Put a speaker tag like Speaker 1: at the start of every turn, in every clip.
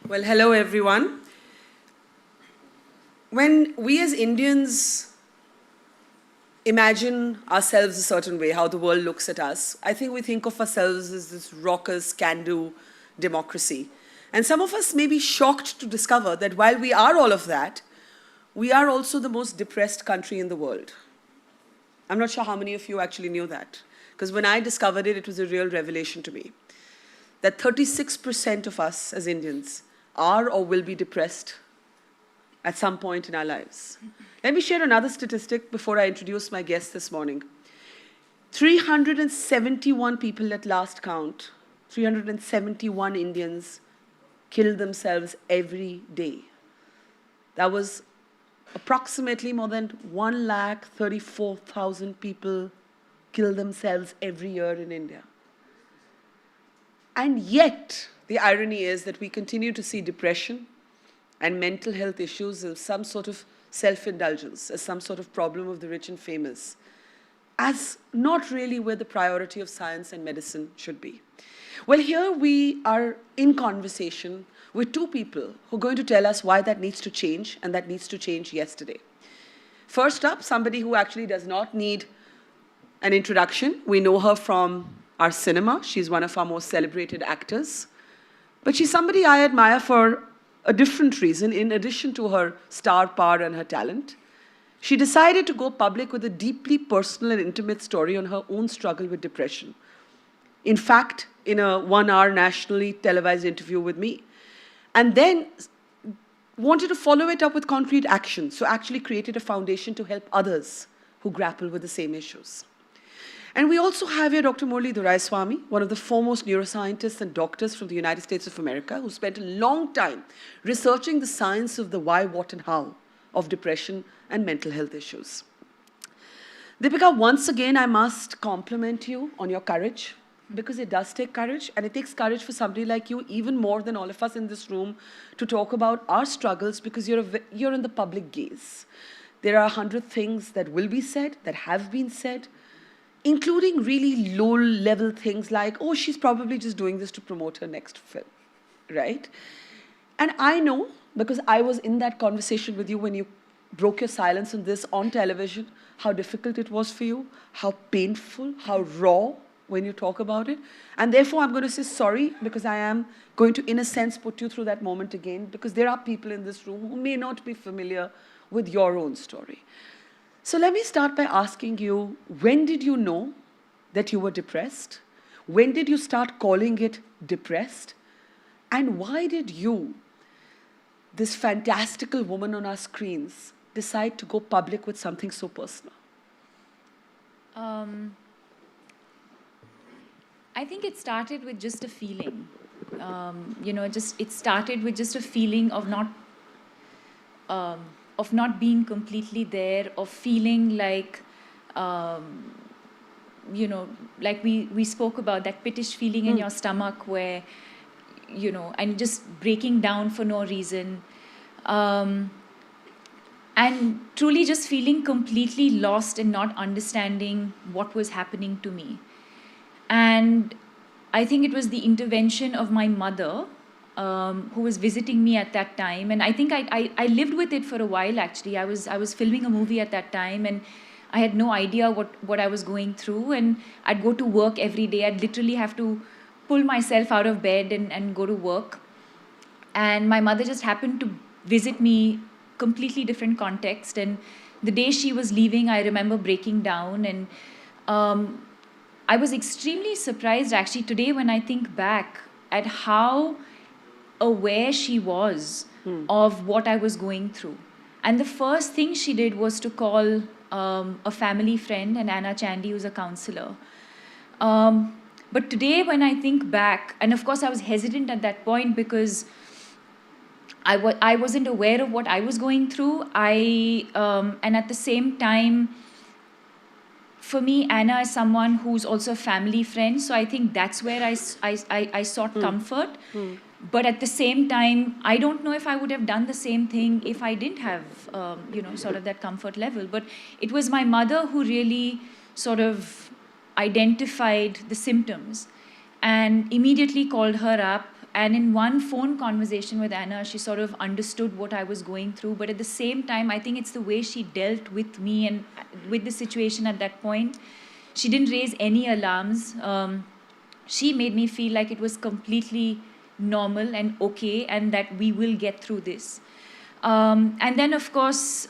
Speaker 1: Well, hello everyone. When we as Indians imagine ourselves a certain way, how the world looks at us, I think we think of ourselves as this raucous, can-do democracy. And some of us may be shocked to discover that while we are all of that, we are also the most depressed country in the world. I'm not sure how many of you actually knew that, because when I discovered it, it was a real revelation to me. That 36% of us as Indians are or will be depressed at some point in our lives. Let me share another statistic before I introduce my guest this morning. 371 people at last count, 371 Indians kill themselves every day. That was approximately more than 134,000 people kill themselves every year in India. And yet, the irony is that we continue to see depression and mental health issues as some sort of self-indulgence, as some sort of problem of the rich and famous, as not really where the priority of science and medicine should be. Well, here we are in conversation with two people who are going to tell us why that needs to change, and that needs to change yesterday. First up, somebody who actually does not need an introduction. We know her from our cinema. She's one of our most celebrated actors. But she's somebody I admire for a different reason, in addition to her star power and her talent. She decided to go public with a deeply personal and intimate story on her own struggle with depression. In fact, in a 1-hour nationally televised interview with me. And then wanted to follow it up with concrete action, so actually created a foundation to help others who grapple with the same issues. And we also have here Dr. Murli Doraiswamy, one of the foremost neuroscientists and doctors from the United States of America, who spent a long time researching the science of the why, what, and how of depression and mental health issues. Deepika, once again, I must compliment you on your courage, because it does take courage, and it takes courage for somebody like you, even more than all of us in this room, to talk about our struggles, because you're in the public gaze. There are 100 things that will be said, that have been said, including really low-level things like, oh, she's probably just doing this to promote her next film, right? And I know, because I was in that conversation with you when you broke your silence on this on television, how difficult it was for you, how painful, how raw when you talk about it. And therefore, I'm going to say sorry, because I am going to, in a sense, put you through that moment again, because there are people in this room who may not be familiar with your own story. So let me start by asking you, when did you know that you were depressed? When did you start calling it depressed? And why did you, this fantastical woman on our screens, decide to go public with something so personal?
Speaker 2: I think it started with just a feeling. It started with just a feeling of not being completely there, of feeling like, like we spoke about, that pittish feeling in your stomach where, and just breaking down for no reason. And truly just feeling completely lost and not understanding what was happening to me. And I think it was the intervention of my mother, who was visiting me at that time. And I think I lived with it for a while, actually. I was filming a movie at that time, and I had no idea what I was going through. And I'd go to work every day. I'd literally have to pull myself out of bed and go to work. And my mother just happened to visit me, completely different context. And the day she was leaving, I remember breaking down. And I was extremely surprised, actually, today when I think back at how aware she was of what I was going through. And the first thing she did was to call a family friend, and Anna Chandy, who's a counselor. But today when I think back, and of course I was hesitant at that point because I wasn't aware of what I was going through. And at the same time, for me, Anna is someone who's also a family friend. So I think that's where I sought comfort. But at the same time, I don't know if I would have done the same thing if I didn't have, sort of that comfort level. But it was my mother who really sort of identified the symptoms and immediately called her up And in one phone conversation with Anna, she sort of understood what I was going through. But at the same time, I think it's the way she dealt with me and with the situation at that point. She didn't raise any alarms. She made me feel like it was completely normal and okay, and that we will get through this. And then, of course,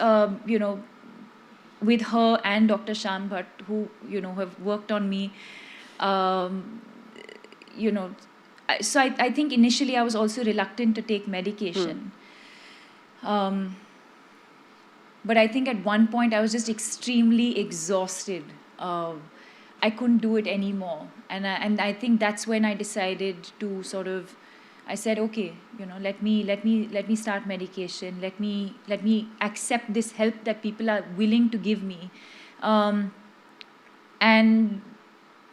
Speaker 2: with her and Dr. Sham Bhatt, who have worked on me, you know, so I think initially I was also reluctant to take medication. But I think at one point I was just extremely exhausted. I couldn't do it anymore, and I think that's when I decided to sort of, I said, okay, let me start medication. Let me accept this help that people are willing to give me, and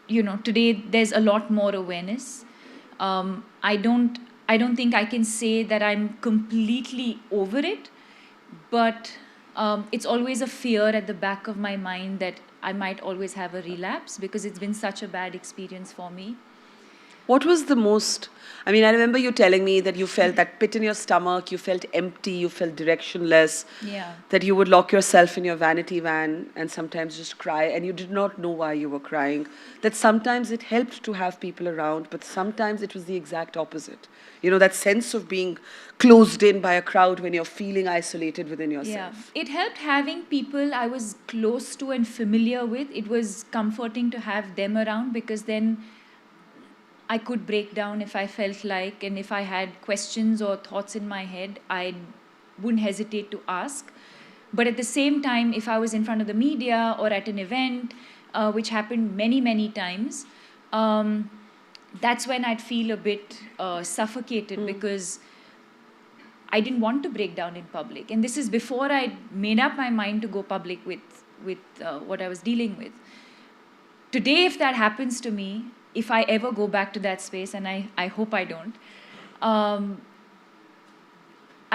Speaker 2: today there's a lot more awareness. I don't think I can say that I'm completely over it, but it's always a fear at the back of my mind that I might always have a relapse because it's been such a bad experience for me.
Speaker 1: What was the most, I remember you telling me that you felt that pit in your stomach, you felt empty, you felt directionless, that you would lock yourself in your vanity van and sometimes just cry, and you did not know why you were crying. That sometimes it helped to have people around, but sometimes it was the exact opposite. That sense of being closed in by a crowd when you're feeling isolated within yourself.
Speaker 2: Yeah, it helped having people I was close to and familiar with. It was comforting to have them around because then I could break down if I felt like, and if I had questions or thoughts in my head, I wouldn't hesitate to ask. But at the same time, if I was in front of the media or at an event, which happened many, many times, that's when I'd feel a bit suffocated because I didn't want to break down in public. And this is before I made up my mind to go public with what I was dealing with. Today, if that happens to me, if I ever go back to that space, and I hope I don't, I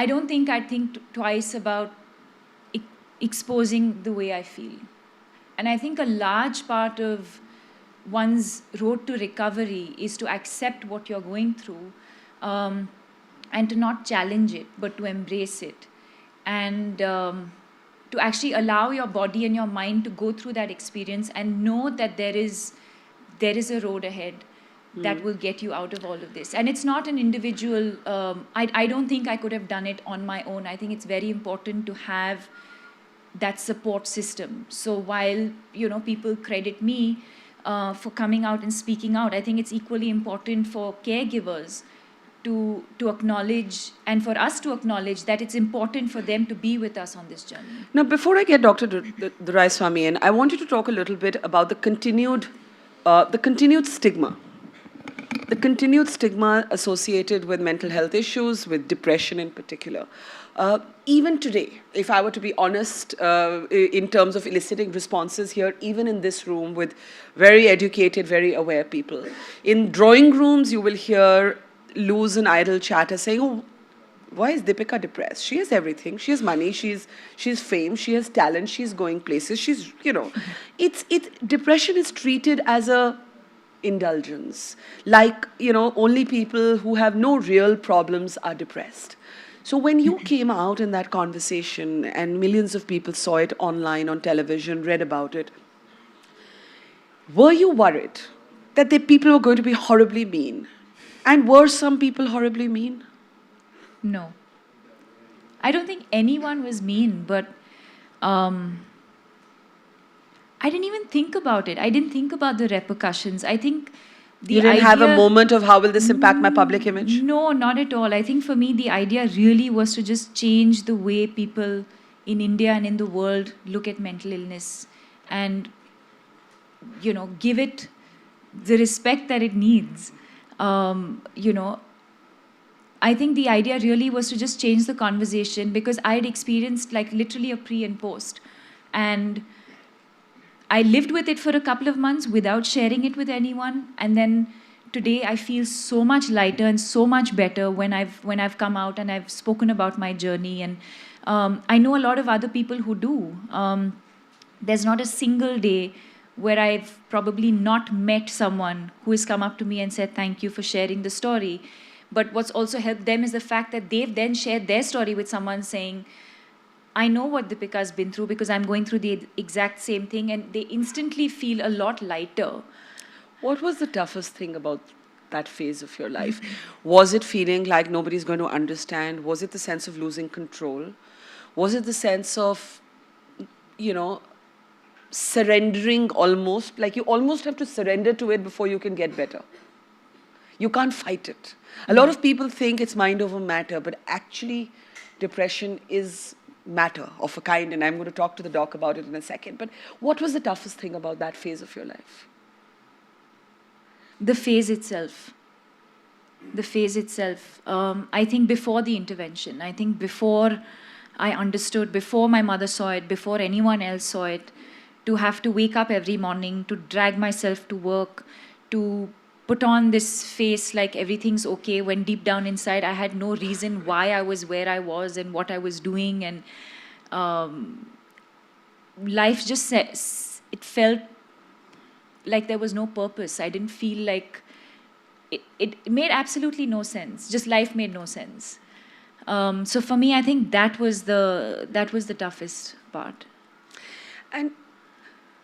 Speaker 2: don't think I'd think twice about exposing the way I feel. And I think a large part of one's road to recovery is to accept what you're going through, and to not challenge it, but to embrace it. And to actually allow your body and your mind to go through that experience and know that there is a road ahead that will get you out of all of this. And it's not an individual, I don't think I could have done it on my own. I think it's very important to have that support system. So while, people credit me for coming out and speaking out, I think it's equally important for caregivers to acknowledge, and for us to acknowledge that it's important for them to be with us on this journey.
Speaker 1: Now, before I get Dr. Duraiswamy in, I want you to talk a little bit about the continued stigma. The continued stigma associated with mental health issues, with depression in particular. Even today, if I were to be honest, in terms of eliciting responses here, even in this room with very educated, very aware people, in drawing rooms you will hear loose and idle chatter saying, oh, why is Deepika depressed? She has everything. She has money. She's fame. She has talent. She's going places. She's, depression is treated as a indulgence. Like, only people who have no real problems are depressed. So when you came out in that conversation and millions of people saw it online, on television, read about it, were you worried that the people were going to be horribly mean? And were some people horribly mean?
Speaker 2: No. I don't think anyone was mean, but I didn't even think about it. I didn't think about the repercussions. I think
Speaker 1: you didn't have a moment of how will this impact my public image?
Speaker 2: No, not at all. I think for me, the idea really was to just change the way people in India and in the world look at mental illness and, give it the respect that it needs. I think the idea really was to just change the conversation because I had experienced like literally a pre and post. And I lived with it for a couple of months without sharing it with anyone. And then today I feel so much lighter and so much better when I've come out and I've spoken about my journey. And I know a lot of other people who do. There's not a single day where I've probably not met someone who has come up to me and said, thank you for sharing the story. But what's also helped them is the fact that they've then shared their story with someone saying, I know what Deepika's been through because I'm going through the exact same thing, and they instantly feel a lot lighter.
Speaker 1: What was the toughest thing about that phase of your life? Was it feeling like nobody's going to understand? Was it the sense of losing control? Was it the sense of, surrendering almost? Like you almost have to surrender to it before you can get better. You can't fight it. A lot of people think it's mind over matter, but actually depression is matter of a kind, and I'm going to talk to the doc about it in a second. But what was the toughest thing about that phase of your life?
Speaker 2: The phase itself. I think before the intervention, I think before I understood, before my mother saw it, before anyone else saw it, to have to wake up every morning, to drag myself to work, to put on this face like everything's okay, when deep down inside I had no reason why I was where I was and what I was doing. And life just, it felt like there was no purpose. I didn't feel like, it made absolutely no sense. Just life made no sense. So for me, I think that was the toughest part.
Speaker 1: And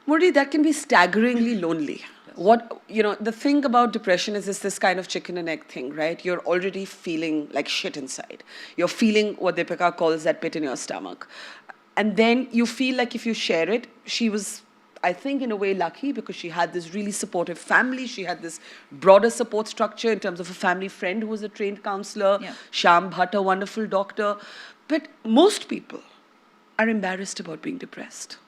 Speaker 1: Murli, that can be staggeringly lonely. The thing about depression is this kind of chicken and egg thing, right? You're already feeling like shit inside. You're feeling what Deepika calls that pit in your stomach. And then you feel like if you share it, she was, I think, in a way lucky because she had this really supportive family. She had this broader support structure in terms of a family friend who was a trained counselor,
Speaker 2: Yeah.
Speaker 1: Shyam Bhatt, a wonderful doctor. But most people are embarrassed about being depressed.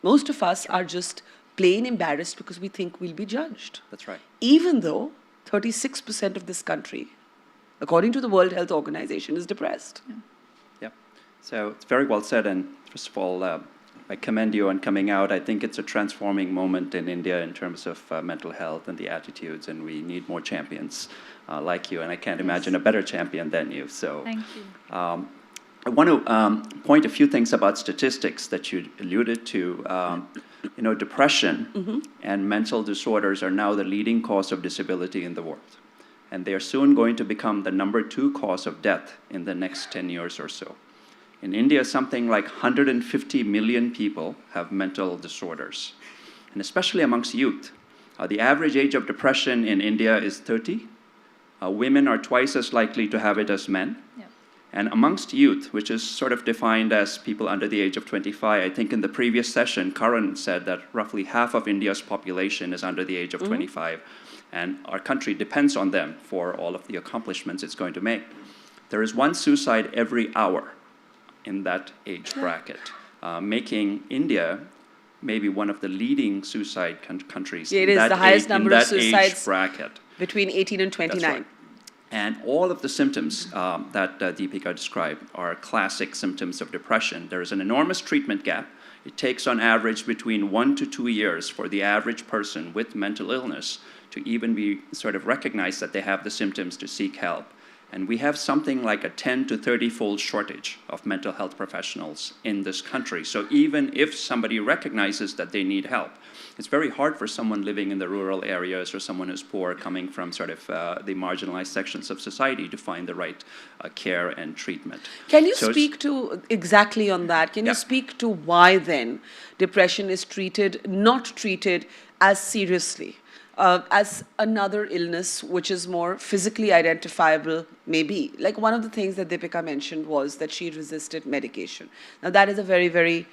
Speaker 1: Most of us are just plain embarrassed because we think we'll be judged.
Speaker 3: That's right.
Speaker 1: Even though 36% of this country, according to the World Health Organization, is depressed.
Speaker 3: Yeah. So it's very well said. And first of all, I commend you on coming out. I think it's a transforming moment in India in terms of mental health and the attitudes, and we need more champions like you. And I can't imagine a better champion than you. So
Speaker 2: Thank you.
Speaker 3: I want to point a few things about statistics that you alluded to. Depression and mental disorders are now the leading cause of disability in the world. And they are soon going to become the number 2 cause of death in the next 10 years or so. In India, something like 150 million people have mental disorders, and especially amongst youth. The average age of depression in India is 30. Women are twice as likely to have it as men.
Speaker 2: Yeah.
Speaker 3: And amongst youth, which is sort of defined as people under the age of 25, I think in the previous session, Karan said that roughly half of India's population is under the age of 25, and our country depends on them for all of the accomplishments it's going to make. There is one suicide every hour in that age bracket, making India maybe one of the leading suicide countries.
Speaker 1: Yeah, it is the highest number of suicides
Speaker 3: age bracket.
Speaker 1: Between 18 and 29.
Speaker 3: That's right. And all of the symptoms that Deepika described are classic symptoms of depression. There is an enormous treatment gap. It takes on average between 1 to 2 years for the average person with mental illness to even be sort of recognized that they have the symptoms to seek help. And we have something like a 10 to 30-fold shortage of mental health professionals in this country. So even if somebody recognizes that they need help, it's very hard for someone living in the rural areas or someone who's poor coming from sort of the marginalized sections of society to find the right care and treatment.
Speaker 1: Can you speak to exactly on that? Can you speak to why then depression is not treated as seriously as another illness which is more physically identifiable, maybe? Like one of the things that Deepika mentioned was that she resisted medication. Now that is a very, very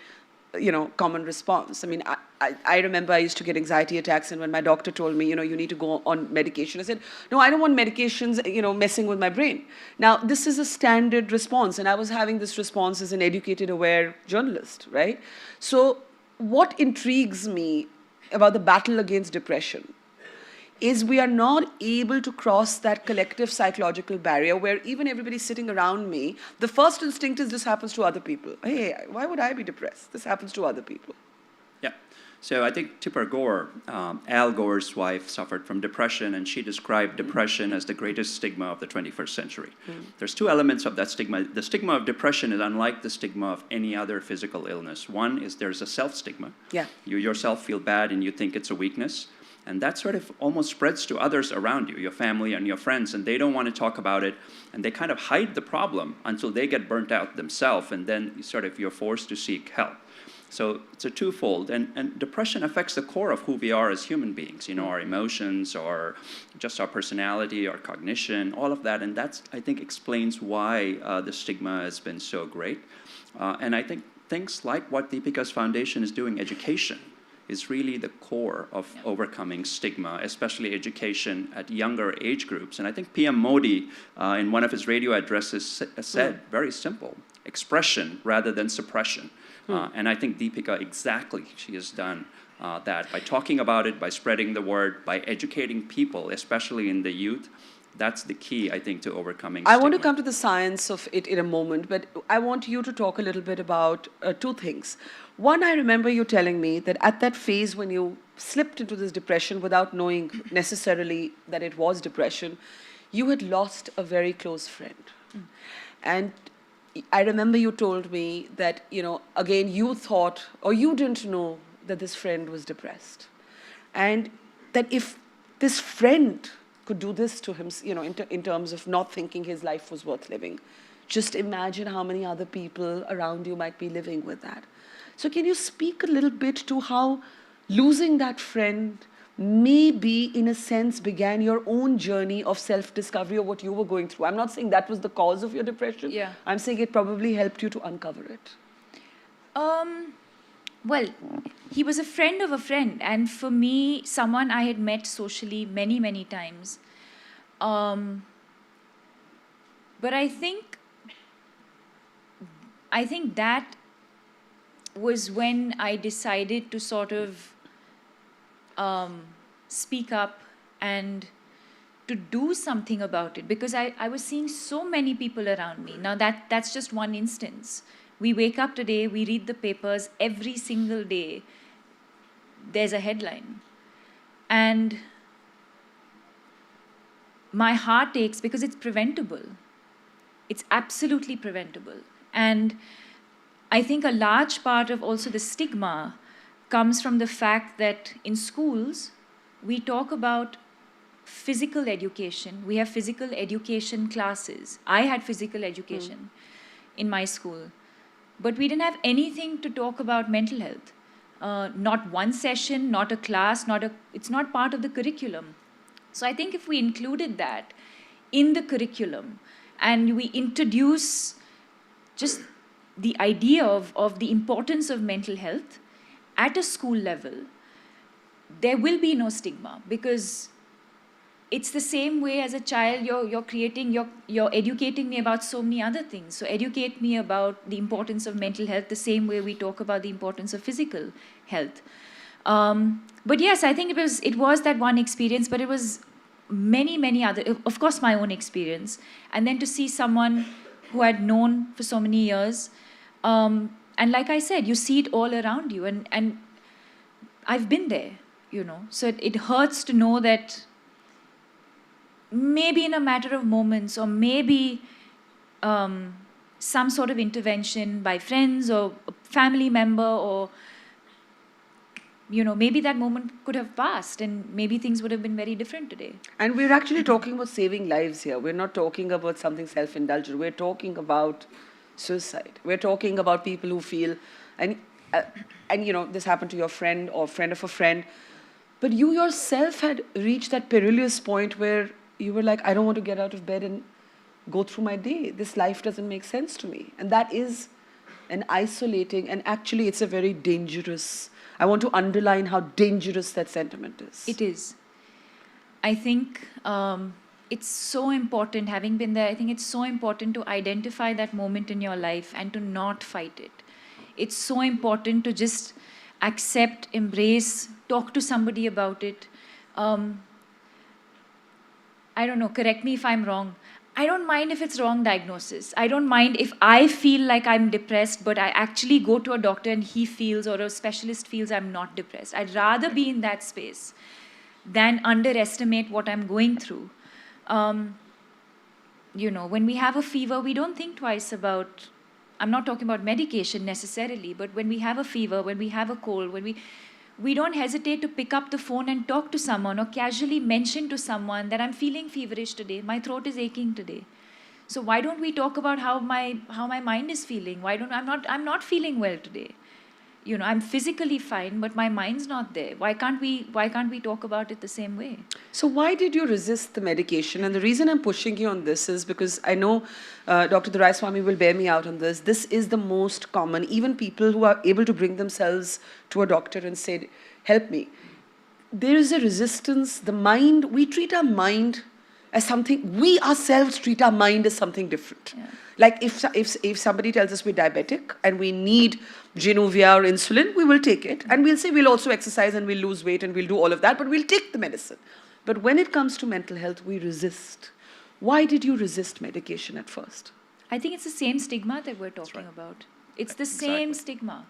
Speaker 1: common response. I mean, I remember I used to get anxiety attacks, and when my doctor told me, you need to go on medication, I said, no, I don't want medications, messing with my brain. Now, this is a standard response, and I was having this response as an educated, aware journalist, right? So what intrigues me about the battle against depression is we are not able to cross that collective psychological barrier where even everybody sitting around me, the first instinct is this happens to other people. Hey, why would I be depressed? This happens to other people.
Speaker 3: Yeah. So I think Tipper Gore, Al Gore's wife, suffered from depression, and she described depression as the greatest stigma of the 21st century. There's 2 elements of that stigma. The stigma of depression is unlike the stigma of any other physical illness. One is there's a self-stigma.
Speaker 1: Yeah.
Speaker 3: You yourself feel bad and you think it's a weakness. And that sort of almost spreads to others around you, your family and your friends, and they don't want to talk about it, and they kind of hide the problem until they get burnt out themselves, and then you're forced to seek help. So it's a twofold, and depression affects the core of who we are as human beings, our emotions, or just our personality, our cognition, all of that, and that's, I think, explains why the stigma has been so great. And I think things like what Deepika's foundation is doing, education, is really the core of overcoming stigma, especially education at younger age groups. And I think PM Modi, in one of his radio addresses, said, very simple, expression rather than suppression. And I think Deepika, exactly, she has done that by talking about it, by spreading the word, by educating people, especially in the youth. That's the key, I think, to overcoming stigma.
Speaker 1: I want to come to the science of it in a moment, but I want you to talk a little bit about two things. One, I remember you telling me that at that phase when you slipped into this depression without knowing necessarily that it was depression, you had lost a very close friend. And I remember you told me that, again, you thought, or you didn't know that this friend was depressed. And that if this friend could do this to him, in terms of not thinking his life was worth living, just imagine how many other people around you might be living with that. So can you speak a little bit to how losing that friend maybe, in a sense, began your own journey of self-discovery of what you were going through? I'm not saying that was the cause of your depression.
Speaker 2: Yeah.
Speaker 1: I'm saying it probably helped you to uncover it.
Speaker 2: Well, he was a friend of a friend, and for me, someone I had met socially many, many times. But I think that was when I decided to sort of speak up and to do something about it, because I was seeing so many people around me. Now that's just one instance. We wake up today, we read the papers every single day. There's a headline. And my heart aches because it's preventable. It's absolutely preventable. And I think a large part of also the stigma comes from the fact that in schools, we talk about physical education. We have physical education classes. I had physical education in my school. But we didn't have anything to talk about mental health. Not one session, not a class, it's not part of the curriculum. So I think if we included that in the curriculum and we introduce just the idea of the importance of mental health at a school level, there will be no stigma, because it's the same way as a child you're educating me about so many other things. So educate me about the importance of mental health the same way we talk about the importance of physical health. But yes, I think it was that one experience, but it was many other, of course my own experience, and then to see someone who I'd known for so many years, and like I said, you see it all around you, and I've been there, so it hurts to know that maybe in a matter of moments, or maybe some sort of intervention by friends or a family member, or maybe that moment could have passed and maybe things would have been very different today.
Speaker 1: And we're actually talking about saving lives here. We're not talking about something self-indulgent. We're talking about suicide. We're talking about people who feel, and this happened to your friend or friend of a friend, but you yourself had reached that perilous point where you were like, I don't want to get out of bed and go through my day. This life doesn't make sense to me. And that is an isolating, and actually it's a very dangerous, I want to underline how dangerous that sentiment is.
Speaker 2: It is. I think it's so important, having been there, I think it's so important to identify that moment in your life and to not fight it. It's so important to just accept, embrace, talk to somebody about it. I don't know, correct me if I'm wrong. I don't mind if it's wrong diagnosis. I don't mind if I feel like I'm depressed, but I actually go to a doctor and he feels, or a specialist feels, I'm not depressed. I'd rather be in that space than underestimate what I'm going through. When we have a fever, we don't think twice about, I'm not talking about medication necessarily, but when we have a fever, when we have a cold, when we don't hesitate to pick up the phone and talk to someone or casually mention to someone that I'm feeling feverish today, my throat is aching today. So why don't we talk about how my mind is feeling? I'm not feeling well today. I'm physically fine, but my mind's not there. Why can't we talk about it the same way?
Speaker 1: So why did you resist the medication? And the reason I'm pushing you on this is because I know Dr. Duraiswamy will bear me out on this. This is the most common. Even people who are able to bring themselves to a doctor and say, help me. There is a resistance. The mind, we treat our mind as something, we ourselves treat our mind as something different.
Speaker 2: Yeah.
Speaker 1: Like if somebody tells us we're diabetic and we need Januvia or insulin, we will take it. And we'll say we'll also exercise and we'll lose weight and we'll do all of that, but we'll take the medicine. But when it comes to mental health, we resist. Why did you resist medication at first?
Speaker 2: I think it's the same stigma that we're talking about. It's the same
Speaker 3: Exactly.
Speaker 2: stigma.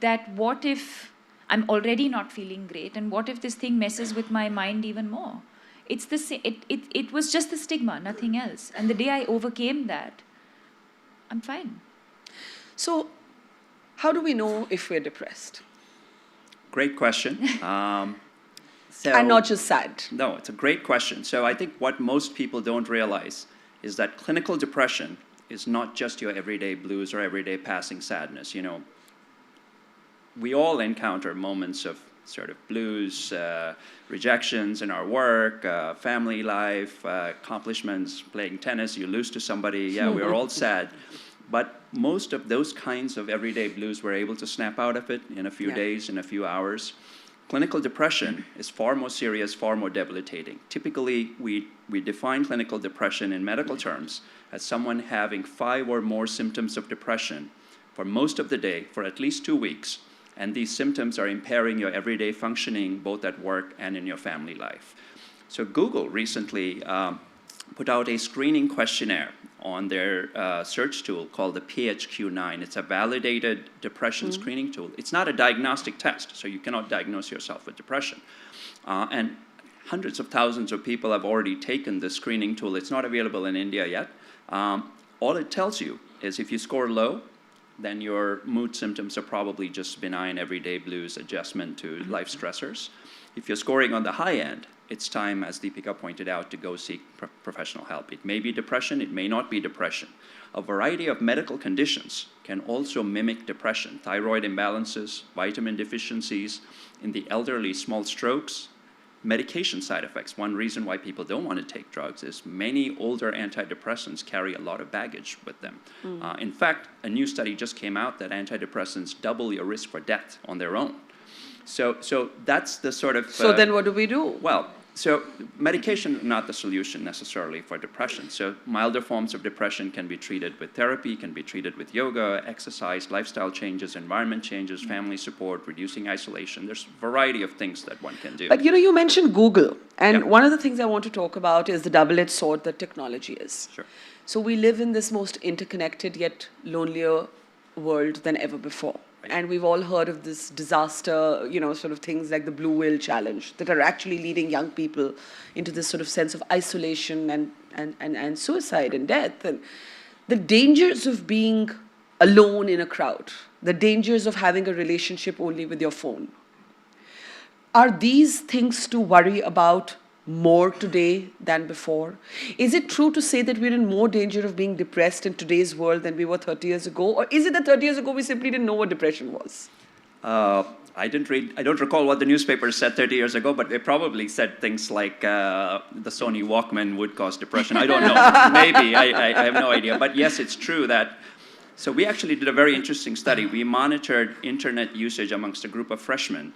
Speaker 2: That what if I'm already not feeling great, and what if this thing messes with my mind even more? It's the it was just the stigma, nothing else. And the day I overcame that, I'm fine.
Speaker 1: So how do we know if we're depressed?
Speaker 3: Great question.
Speaker 1: And not just sad.
Speaker 3: No, it's a great question. So I think what most people don't realize is that clinical depression is not just your everyday blues or everyday passing sadness. We all encounter moments of sort of blues, rejections in our work, family life, accomplishments, playing tennis, you lose to somebody. Yeah, we're all sad. But most of those kinds of everyday blues, we're able to snap out of it in a few days, in a few hours. Clinical depression is far more serious, far more debilitating. Typically, we define clinical depression in medical terms as someone having 5 or more symptoms of depression for most of the day, for at least 2 weeks. And these symptoms are impairing your everyday functioning, both at work and in your family life. So Google recently put out a screening questionnaire on their search tool called the PHQ-9. It's a validated depression screening tool. It's not a diagnostic test, so you cannot diagnose yourself with depression. And hundreds of thousands of people have already taken this screening tool. It's not available in India yet. All it tells you is if you score low, then your mood symptoms are probably just benign everyday blues, adjustment to life stressors. If you're scoring on the high end, it's time, as Deepika pointed out, to go seek professional help. It may be depression, it may not be depression. A variety of medical conditions can also mimic depression. Thyroid imbalances, vitamin deficiencies, in the elderly, small strokes, medication side effects. One reason why people don't want to take drugs is many older antidepressants carry a lot of baggage with them. In fact, a new study just came out that antidepressants double your risk for death on their own. So that's the sort of...
Speaker 1: So then what do we do?
Speaker 3: Well, so medication is not the solution necessarily for depression. So milder forms of depression can be treated with therapy, can be treated with yoga, exercise, lifestyle changes, environment changes, family support, reducing isolation. There's a variety of things that one can do.
Speaker 1: But you mentioned Google. And one of the things I want to talk about is the double-edged sword that technology is.
Speaker 3: Sure.
Speaker 1: So we live in this most interconnected yet lonelier world than ever before. And we've all heard of this disaster, sort of things like the Blue Whale Challenge that are actually leading young people into this sort of sense of isolation and suicide and death. And the dangers of being alone in a crowd, the dangers of having a relationship only with your phone. Are these things to worry about more today than before? Is it true to say that we're in more danger of being depressed in today's world than we were 30 years ago? Or is it that 30 years ago we simply didn't know what depression was?
Speaker 3: I don't recall what the newspapers said 30 years ago, but they probably said things like the Sony Walkman would cause depression. I don't know. Maybe. I have no idea. But yes, it's true that... So we actually did a very interesting study. We monitored internet usage amongst a group of freshmen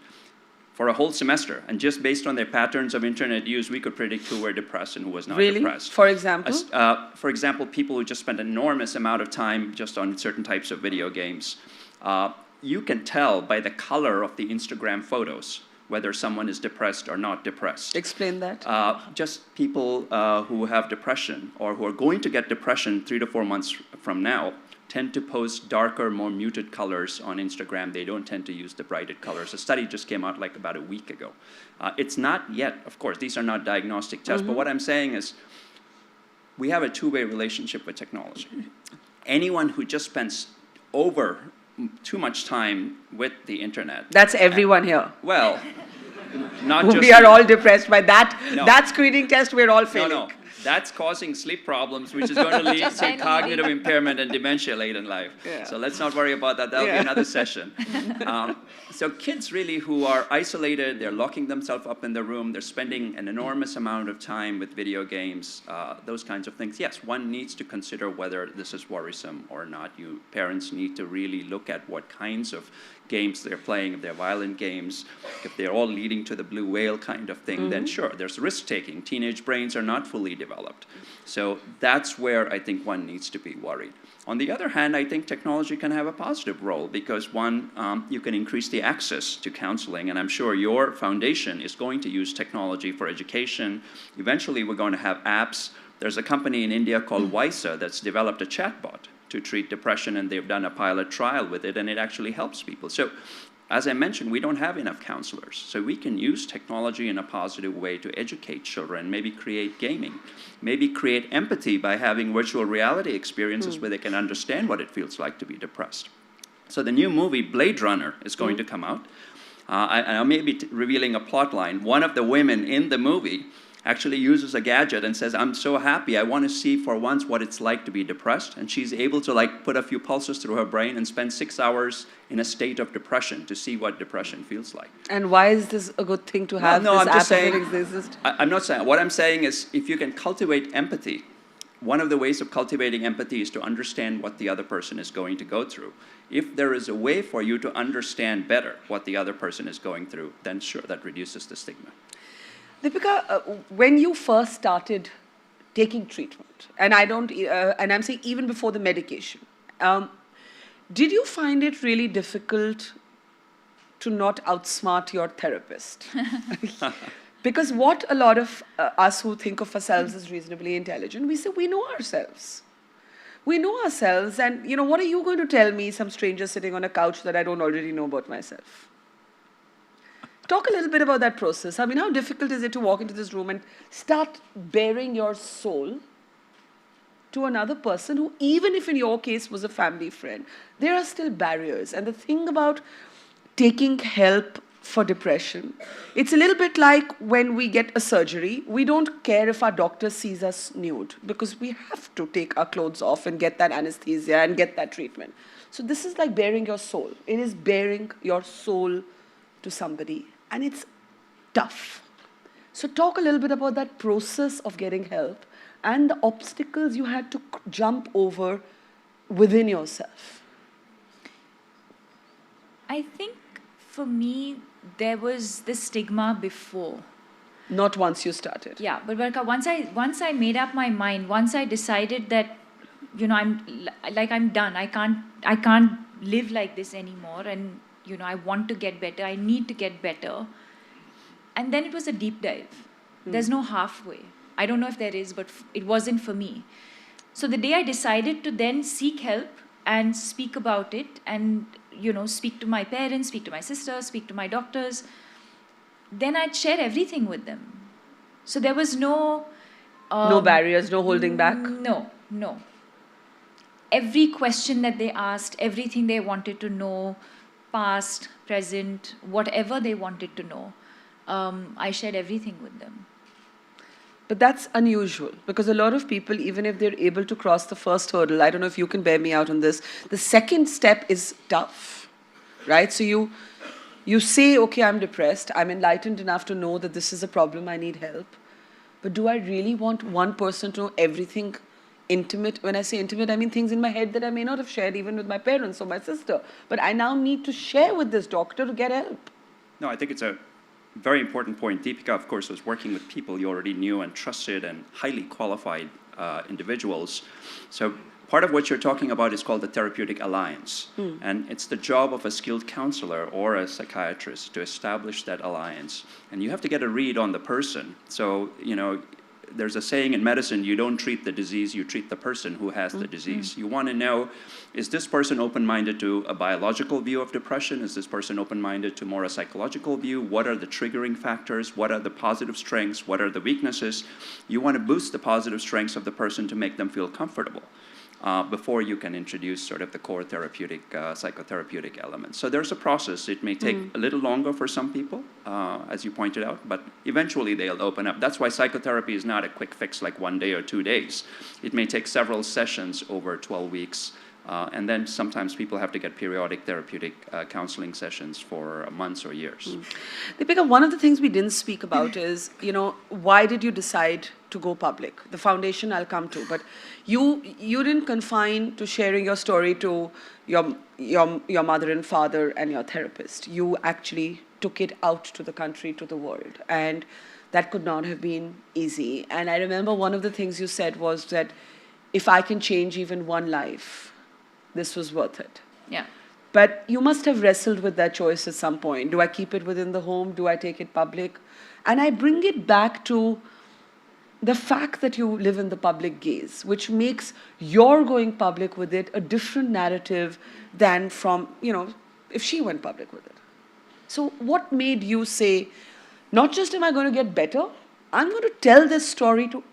Speaker 3: for a whole semester. And just based on their patterns of internet use, we could predict who were depressed and who was not depressed.
Speaker 1: For example?
Speaker 3: For example, people who just spent an enormous amount of time just on certain types of video games. You can tell by the color of the Instagram photos whether someone is depressed or not depressed.
Speaker 1: Explain that.
Speaker 3: Just people who have depression or who are going to get depression 3 to 4 months from now tend to post darker, more muted colors on Instagram. They don't tend to use the brighter colors. A study just came out like about a week ago. It's not yet, of course, these are not diagnostic tests, but what I'm saying is we have a two-way relationship with technology. Anyone who just spends over too much time with the internet.
Speaker 1: That's everyone here.
Speaker 3: Well, not just
Speaker 1: We are
Speaker 3: you.
Speaker 1: all depressed by that.
Speaker 3: No.
Speaker 1: That screening test, we're all
Speaker 3: No,
Speaker 1: failing.
Speaker 3: no. That's causing sleep problems, which is going to lead to cognitive impairment and dementia late in life.
Speaker 1: Yeah.
Speaker 3: So let's not worry about that. That'll be
Speaker 1: Yeah.
Speaker 3: another session. So kids really who are isolated, they're locking themselves up in their room, they're spending an enormous amount of time with video games, those kinds of things. Yes, one needs to consider whether this is worrisome or not. You parents need to really look at what kinds of games they're playing. If they're violent games, if they're all leading to the blue whale kind of thing, then sure, there's risk-taking. Teenage brains are not fully developed. So that's where I think one needs to be worried. On the other hand, I think technology can have a positive role because one, you can increase the access to counseling, and I'm sure your foundation is going to use technology for education. Eventually, we're going to have apps. There's a company in India called Visa that's developed a chatbot to treat depression, and they've done a pilot trial with it, and it actually helps people. So, as I mentioned, we don't have enough counselors. So we can use technology in a positive way to educate children, maybe create gaming, maybe create empathy by having virtual reality experiences where they can understand what it feels like to be depressed. So the new movie, Blade Runner, is going to come out. I may be revealing a plot line. One of the women in the movie actually uses a gadget and says, I'm so happy, I want to see for once what it's like to be depressed. And she's able to put a few pulses through her brain and spend 6 hours in a state of depression to see what depression feels like.
Speaker 1: And why is this a good thing to have?
Speaker 3: No,
Speaker 1: this
Speaker 3: I'm just
Speaker 1: app
Speaker 3: saying,
Speaker 1: exist?
Speaker 3: I'm not saying, what I'm saying is if you can cultivate empathy, one of the ways of cultivating empathy is to understand what the other person is going to go through. If there is a way for you to understand better what the other person is going through, then sure, that reduces the stigma.
Speaker 1: Deepika, when you first started taking treatment, and and I'm saying even before the medication, did you find it really difficult to not outsmart your therapist? Because what a lot of us who think of ourselves as reasonably intelligent, we say we know ourselves. We know ourselves, and what are you going to tell me, some stranger sitting on a couch, that I don't already know about myself? Talk a little bit about that process. I mean, how difficult is it to walk into this room and start bearing your soul to another person who, even if in your case was a family friend, there are still barriers. And the thing about taking help for depression, it's a little bit like when we get a surgery, we don't care if our doctor sees us nude because we have to take our clothes off and get that anesthesia and get that treatment. So this is like bearing your soul. It is bearing your soul to somebody. And it's tough. So talk a little bit about that process of getting help and the obstacles you had to jump over within yourself.
Speaker 2: I think for me, there was this stigma before.
Speaker 1: Not once you started.
Speaker 2: Yeah, but Varka, once I made up my mind, once I decided that, I'm done. I can't live like this anymore, and I want to get better. I need to get better. And then it was a deep dive. There's no halfway. I don't know if there is, but it wasn't for me. So the day I decided to then seek help and speak about it, and speak to my parents, speak to my sisters, speak to my doctors, then I'd share everything with them. So there was no
Speaker 1: no barriers, no holding back?
Speaker 2: No. Every question that they asked, everything they wanted to know, past, present, whatever they wanted to know, I shared everything with them.
Speaker 1: But that's unusual because a lot of people, even if they're able to cross the first hurdle, I don't know if you can bear me out on this, the second step is tough, right? So you say, okay, I'm depressed. I'm enlightened enough to know that this is a problem. I need help. But do I really want one person to know everything intimate? When I say intimate, I mean things in my head that I may not have shared even with my parents or my sister. But I now need to share with this doctor to get help.
Speaker 3: No, I think it's a very important point. Deepika, of course, was working with people you already knew and trusted and highly qualified individuals. So part of what you're talking about is called the therapeutic alliance. And it's the job of a skilled counselor or a psychiatrist to establish that alliance. And you have to get a read on the person. So, there's a saying in medicine, you don't treat the disease, you treat the person who has the disease. You want to know, is this person open-minded to a biological view of depression? Is this person open-minded to more a psychological view? What are the triggering factors? What are the positive strengths? What are the weaknesses? You want to boost the positive strengths of the person to make them feel comfortable. before you can introduce sort of the core therapeutic, psychotherapeutic elements. So there's a process. It may take a little longer for some people, as you pointed out, but eventually they'll open up. That's why psychotherapy is not a quick fix like 1 day or 2 days. It may take several sessions over 12 weeks. And then sometimes people have to get periodic therapeutic counseling sessions for months or years.
Speaker 1: Deepika, one of the things we didn't speak about is, why did you decide to go public? The foundation I'll come to, but you didn't confine to sharing your story to your mother and father and your therapist. You actually took it out to the country, to the world, and that could not have been easy. And I remember one of the things you said was that if I can change even one life, this was worth it.
Speaker 2: Yeah.
Speaker 1: But you must have wrestled with that choice at some point. Do I keep it within the home? Do I take it public? And I bring it back to the fact that you live in the public gaze, which makes your going public with it a different narrative than from, if she went public with it. So what made you say, not just am I going to get better, I'm going to tell this story to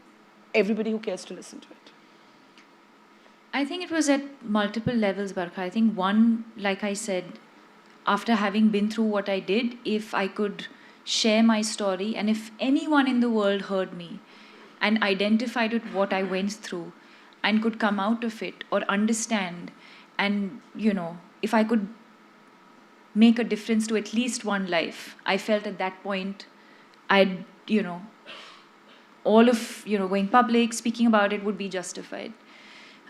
Speaker 1: everybody who cares to listen to it?
Speaker 2: I think it was at multiple levels, Barkha. I think one, like I said, after having been through what I did, if I could share my story and if anyone in the world heard me and identified with what I went through and could come out of it or understand and, if I could make a difference to at least one life, I felt at that point I'd, all of, going public, speaking about it would be justified.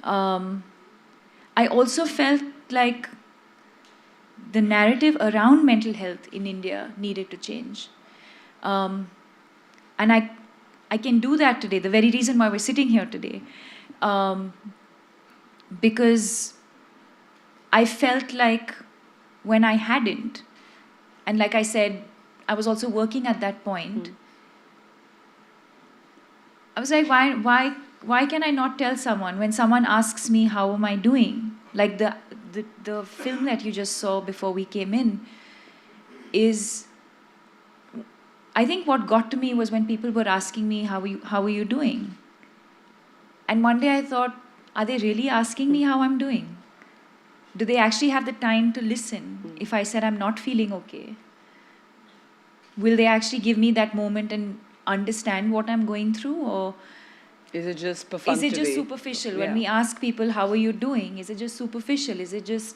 Speaker 2: I also felt like the narrative around mental health in India needed to change. And I can do that today, the very reason why we're sitting here today. Because I felt like when I hadn't, and like I said, I was also working at that point, I was like, why can I not tell someone when someone asks me how am I doing? Like the film that you just saw before we came in is, I think what got to me was when people were asking me how are you doing? And one day I thought, are they really asking me how I'm doing? Do they actually have the time to listen if I said I'm not feeling okay? Will they actually give me that moment and understand what I'm going through, or
Speaker 1: is it just perfunctory?
Speaker 2: Is it just superficial? When we ask people, how are you doing? Is it just superficial? Is it just,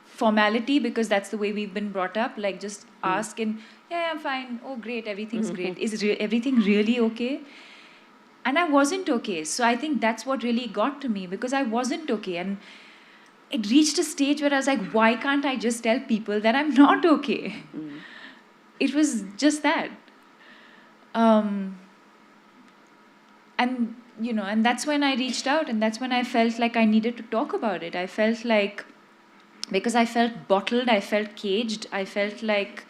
Speaker 2: formality because that's the way we've been brought up? Like just ask and, yeah, I'm fine. Oh, great. Everything's great. Is everything really okay? And I wasn't okay. So I think that's what really got to me because I wasn't okay. And it reached a stage where I was like, why can't I just tell people that I'm not okay? It was just that. And that's when I reached out, and that's when I felt like I needed to talk about it. I felt like, because I felt bottled, I felt caged, I felt like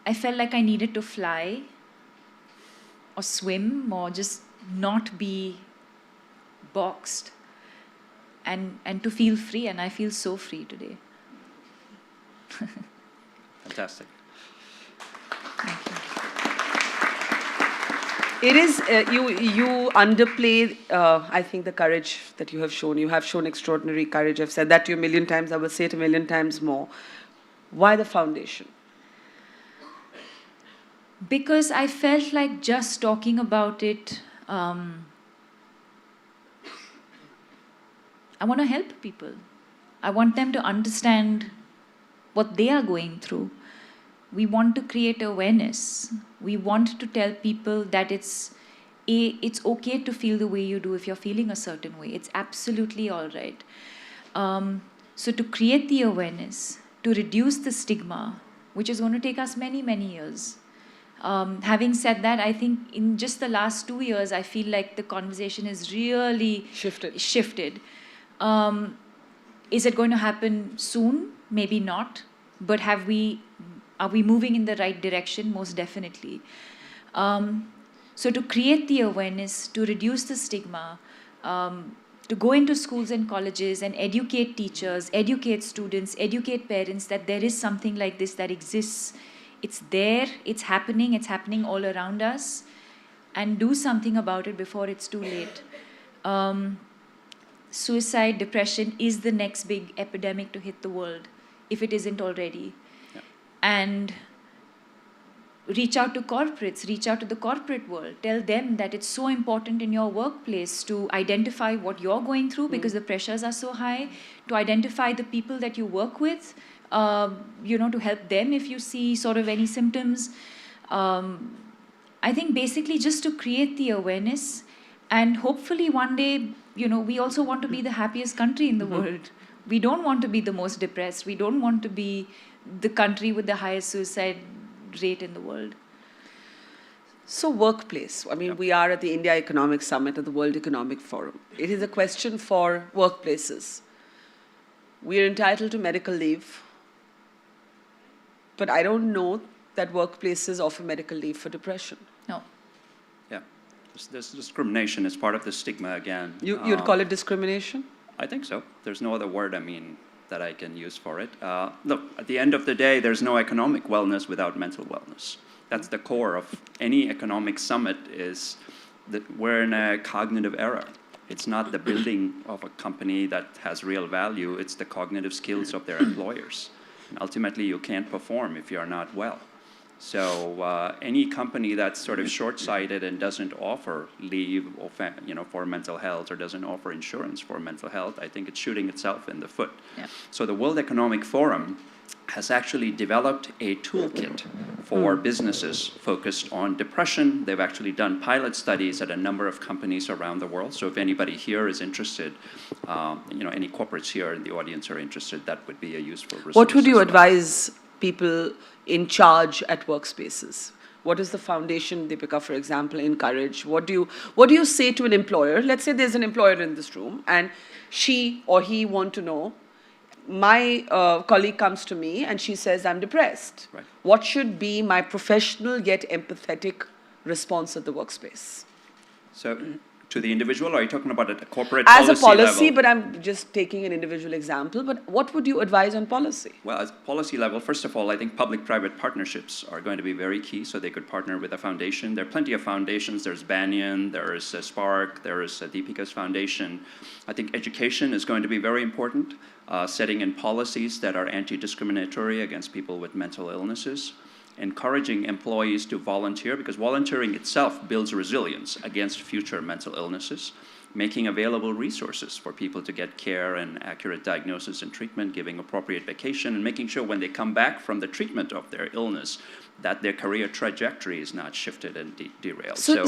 Speaker 2: I needed to fly or swim or just not be boxed and to feel free, and I feel so free today.
Speaker 3: Fantastic.
Speaker 2: Thank you.
Speaker 1: It is, you underplay, I think, the courage that you have shown. You have shown extraordinary courage. I've said that to you a million times. I will say it a million times more. Why the foundation?
Speaker 2: Because I felt like just talking about it, I want to help people. I want them to understand what they are going through. We want to create awareness. We want to tell people that it's okay to feel the way you do if you're feeling a certain way. It's absolutely all right. So to create the awareness, to reduce the stigma, which is going to take us many, many years. Having said that, I think in just the last 2 years, I feel like the conversation is really shifted. Is it going to happen soon? Maybe not. But are we moving in the right direction? Most definitely. So to create the awareness, to reduce the stigma, to go into schools and colleges and educate teachers, educate students, educate parents that there is something like this that exists. It's there, it's happening all around us. and do something about it before it's too late. Suicide, depression is the next big epidemic to hit the world, if it isn't already.
Speaker 3: Yeah.
Speaker 2: And reach out to corporates, reach out to the corporate world. Tell them that it's so important in your workplace to identify what you're going through because the pressures are so high, to identify the people that you work with, to help them if you see sort of any symptoms. I think basically just to create the awareness, and hopefully one day, we also want to be the happiest country in the world. We don't want to be the most depressed. We don't want to be the country with the highest suicide rate in the world.
Speaker 1: So workplace, I mean, we are at the India Economic Summit at the World Economic Forum. It is a question for workplaces. We are entitled to medical leave, but I don't know that workplaces offer medical leave for depression.
Speaker 2: No.
Speaker 3: Yeah. This discrimination is part of the stigma again.
Speaker 1: You'd call it discrimination?
Speaker 3: I think so. There's no other word, that I can use for it. Look, at the end of the day, there's no economic wellness without mental wellness. That's the core of any economic summit, is that we're in a cognitive era. It's not the building of a company that has real value, it's the cognitive skills of their employers. And ultimately, you can't perform if you're not well. So any company that's sort of short-sighted and doesn't offer leave or for mental health, or doesn't offer insurance for mental health, I think it's shooting itself in the foot.
Speaker 2: Yeah.
Speaker 3: So the World Economic Forum has actually developed a toolkit for businesses focused on depression. They've actually done pilot studies at a number of companies around the world. So if anybody here is interested, any corporates here in the audience are interested, that would be a useful resource.
Speaker 1: What would you advise people in charge at workspaces? What does the foundation, Deepika, for example, encourage? What do you say to an employer? Let's say there's an employer in this room and she or he want to know, my colleague comes to me and she says, I'm depressed.
Speaker 3: Right.
Speaker 1: What should be my professional yet empathetic response at the workspace?
Speaker 3: So to the individual, or are you talking about at a corporate
Speaker 1: As
Speaker 3: policy
Speaker 1: a policy,
Speaker 3: level?
Speaker 1: but I'm just taking an individual example. But what would you advise on policy?
Speaker 3: Well, at policy level, first of all, I think public-private partnerships are going to be very key, so they could partner with a foundation. There are plenty of foundations. There's Banyan, there is Spark, there is Deepika's foundation. I think education is going to be very important, setting in policies that are anti-discriminatory against people with mental illnesses, encouraging employees to volunteer, because volunteering itself builds resilience against future mental illnesses, making available resources for people to get care and accurate diagnosis and treatment, giving appropriate vacation, and making sure when they come back from the treatment of their illness that their career trajectory is not shifted and derailed.
Speaker 1: So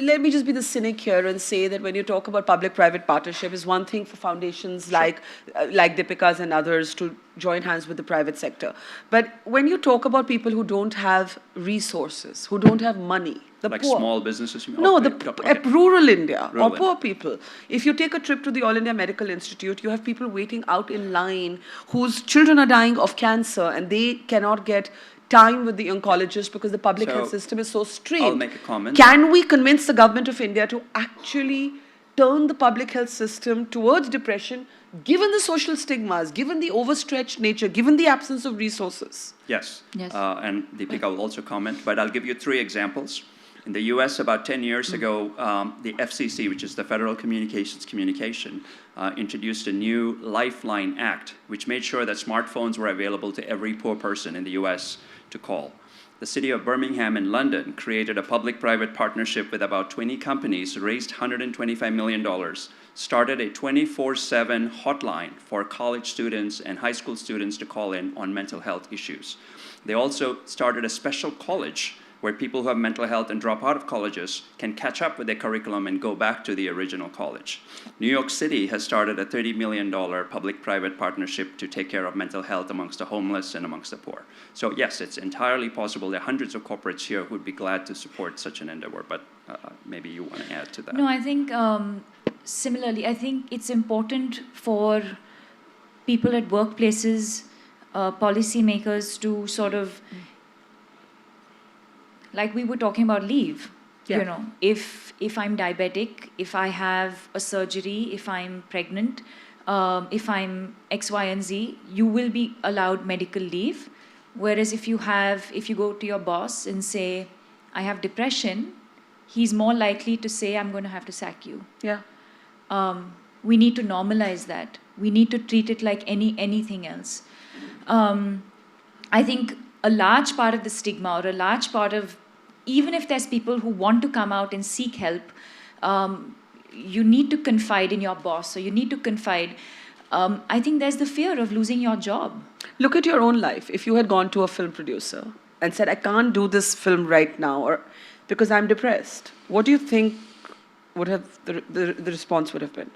Speaker 1: let me just be the cynic here and say that when you talk about public-private partnership, is one thing for foundations like Deepika's and others to join hands with the private sector. But when you talk about people who don't have resources, who don't have money, the
Speaker 3: like
Speaker 1: poor.
Speaker 3: Small businesses? You mean?
Speaker 1: No,
Speaker 3: Okay.
Speaker 1: rural India
Speaker 3: Rural
Speaker 1: or poor people. If you take a trip to the All India Medical Institute, you have people waiting out in line whose children are dying of cancer and they cannot get time with the oncologist because the public health system is so strained.
Speaker 3: I'll make a comment.
Speaker 1: Can we convince the government of India to actually turn the public health system towards depression, given the social stigmas, given the overstretched nature, given the absence of resources?
Speaker 2: Yes.
Speaker 3: And Deepika will also comment, but I'll give you 3 examples. In the US, about 10 years ago, the FCC, which is the Federal Communications Communication, introduced a new Lifeline Act, which made sure that smartphones were available to every poor person in the US to call. The city of Birmingham and London created a public-private partnership with about 20 companies, raised $125 million, started a 24/7 hotline for college students and high school students to call in on mental health issues. They also started a special college where people who have mental health and drop out of colleges can catch up with their curriculum and go back to the original college. New York City has started a $30 million public-private partnership to take care of mental health amongst the homeless and amongst the poor. So yes, it's entirely possible. There are hundreds of corporates here who would be glad to support such an endeavor, but maybe you want to add to that.
Speaker 2: No, I think similarly, I think it's important for people at workplaces, policymakers to sort of, like we were talking about leave, if I'm diabetic, if I have a surgery, if I'm pregnant, if I'm X, Y, and Z, you will be allowed medical leave. Whereas if you go to your boss and say, I have depression, he's more likely to say, I'm going to have to sack you.
Speaker 1: Yeah.
Speaker 2: We need to normalize that. We need to treat it like anything else. I think a large part of the stigma, or a large part of, even if there's people who want to come out and seek help, you need to confide in your boss, or you need to confide. I think there's the fear of losing your job.
Speaker 1: Look at your own life. If you had gone to a film producer and said, I can't do this film right now, or because I'm depressed, what do you think would have the response would have been?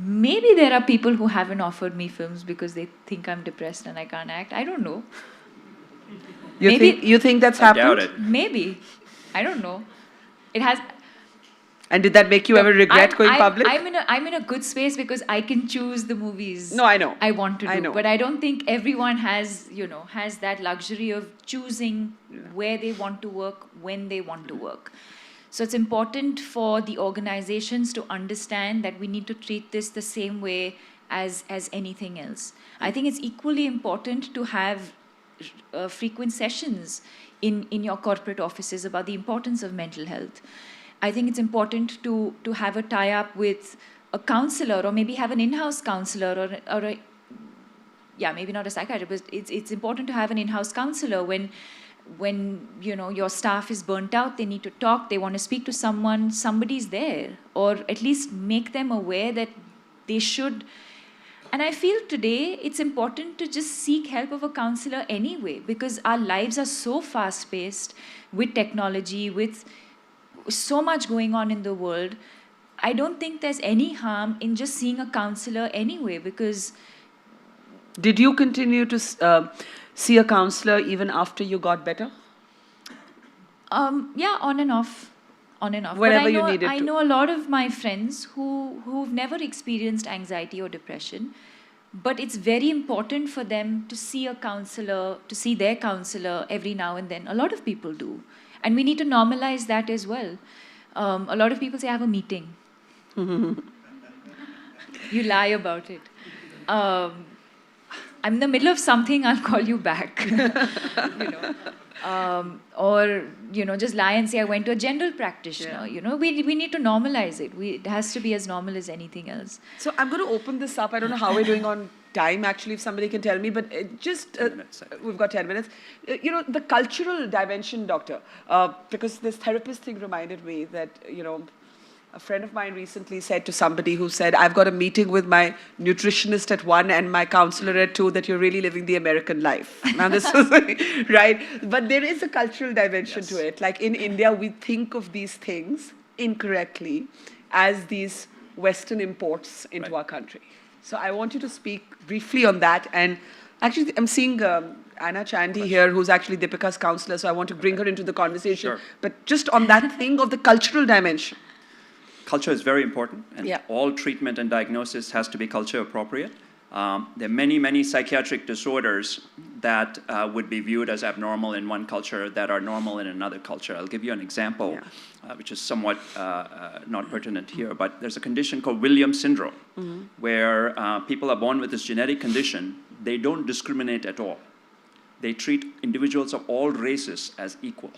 Speaker 2: Maybe there are people who haven't offered me films because they think I'm depressed and I can't act. I don't know.
Speaker 1: You think that's
Speaker 3: I
Speaker 1: happened?
Speaker 3: doubt it.
Speaker 2: Maybe. I don't know. It has.
Speaker 1: And did that make you ever regret going public?
Speaker 2: I'm in a good space because I can choose the movies.
Speaker 1: No, I know.
Speaker 2: I want to do.
Speaker 1: I know.
Speaker 2: But I don't think everyone has that luxury of choosing where they want to work, when they want to work. So it's important for the organizations to understand that we need to treat this the same way as anything else. I think it's equally important to have frequent sessions in your corporate offices about the importance of mental health. I think it's important to have a tie-up with a counselor, or maybe have an in-house counselor, or maybe not a psychiatrist, but it's important to have an in-house counselor when your staff is burnt out, they need to talk, they want to speak to someone, somebody's there, or at least make them aware that they should. And I feel today it's important to just seek help of a counselor anyway, because our lives are so fast-paced with technology, with so much going on in the world. I don't think there's any harm in just seeing a counselor anyway, because...
Speaker 1: Did you continue to see a counselor even after you got better?
Speaker 2: On and off.
Speaker 1: Whenever you needed to.
Speaker 2: I know a lot of my friends who've never experienced anxiety or depression, but it's very important for them to see a counselor, to see their counselor every now and then. A lot of people do. And we need to normalize that as well. A lot of people say, I have a meeting. You lie about it. I'm in the middle of something, I'll call you back. Or just lie and say I went to a general practitioner. We need to normalize it. It has to be as normal as anything else.
Speaker 1: So I'm going to open this up. I don't know how we're doing on time, actually, if somebody can tell me, but we've got 10 minutes. The cultural dimension, doctor, because this therapist thing reminded me that, a friend of mine recently said to somebody who said, I've got a meeting with my nutritionist at 1 and my counselor at 2, that you're really living the American life. Now, this was right. But there is a cultural dimension to it. Like in India, we think of these things incorrectly as these Western imports into our country. So I want you to speak briefly on that. And actually, I'm seeing Anna Chandy here, who's actually Deepika's counselor. So I want to bring her into the conversation.
Speaker 3: Sure.
Speaker 1: But just on that thing of the cultural dimension.
Speaker 3: Culture is very important, and all treatment and diagnosis has to be culture appropriate. There are many, many psychiatric disorders that would be viewed as abnormal in one culture that are normal in another culture. I'll give you an example, which is somewhat not pertinent here, but there's a condition called Williams syndrome, where people are born with this genetic condition. They don't discriminate at all. They treat individuals of all races as equal.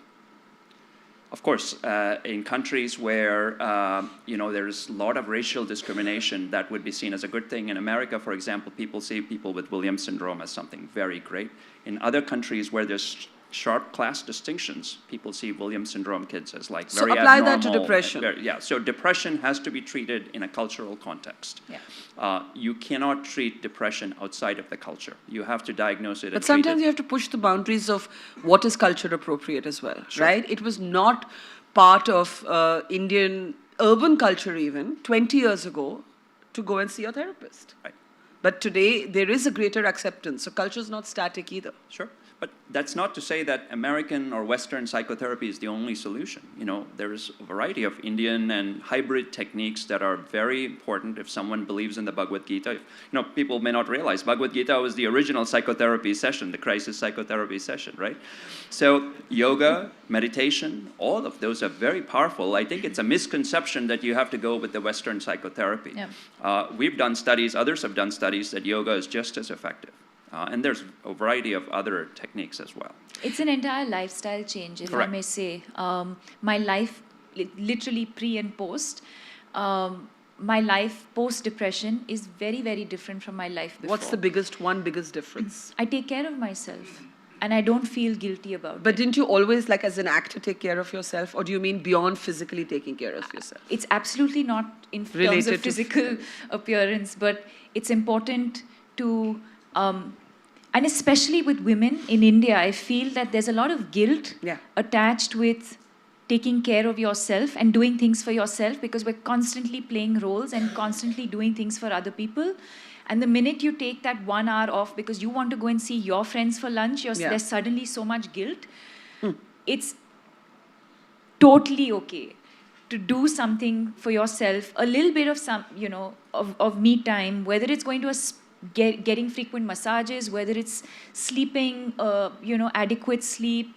Speaker 3: Of course, in countries where there's a lot of racial discrimination, that would be seen as a good thing. In America, for example, people see people with Williams syndrome as something very great. In other countries where there's sharp class distinctions, people see Williams syndrome kids as very abnormal.
Speaker 1: So apply that to depression.
Speaker 3: So depression has to be treated in a cultural context. You cannot treat depression outside of the culture. You have to diagnose it.
Speaker 1: But sometimes you have to push the boundaries of what is culture appropriate as well, right? It was not part of Indian urban culture even 20 years ago to go and see a therapist.
Speaker 3: Right.
Speaker 1: But today there is a greater acceptance. So culture is not static either.
Speaker 3: Sure. But that's not to say that American or Western psychotherapy is the only solution. There's a variety of Indian and hybrid techniques that are very important if someone believes in the Bhagavad Gita. People may not realize Bhagavad Gita was the original psychotherapy session, the crisis psychotherapy session, right? So yoga, meditation, all of those are very powerful. I think it's a misconception that you have to go with the Western psychotherapy. We've done studies, others have done studies that yoga is just as effective. And there's a variety of other techniques as well.
Speaker 2: It's an entire lifestyle change, if I
Speaker 3: Correct.
Speaker 2: may say. My life, literally pre and post, my life post depression is very, very different from my life before.
Speaker 1: What's the biggest difference?
Speaker 2: I take care of myself, and I don't feel guilty about
Speaker 1: But
Speaker 2: it.
Speaker 1: didn't you always, like as an actor, take care of yourself? Or do you mean beyond physically taking care of yourself?
Speaker 2: It's absolutely not in terms
Speaker 1: Related
Speaker 2: of
Speaker 1: to
Speaker 2: physical appearance, but it's important to, and especially with women in India, I feel that there's a lot of guilt
Speaker 1: Yeah.
Speaker 2: attached with taking care of yourself and doing things for yourself, because we're constantly playing roles and constantly doing things for other people. And the minute you take that 1 hour off because you want to go and see your friends for lunch,
Speaker 1: Yeah.
Speaker 2: there's suddenly so much guilt. It's totally okay to do something for yourself, a little bit of some, of me time, whether it's going to getting frequent massages, whether it's sleeping, adequate sleep,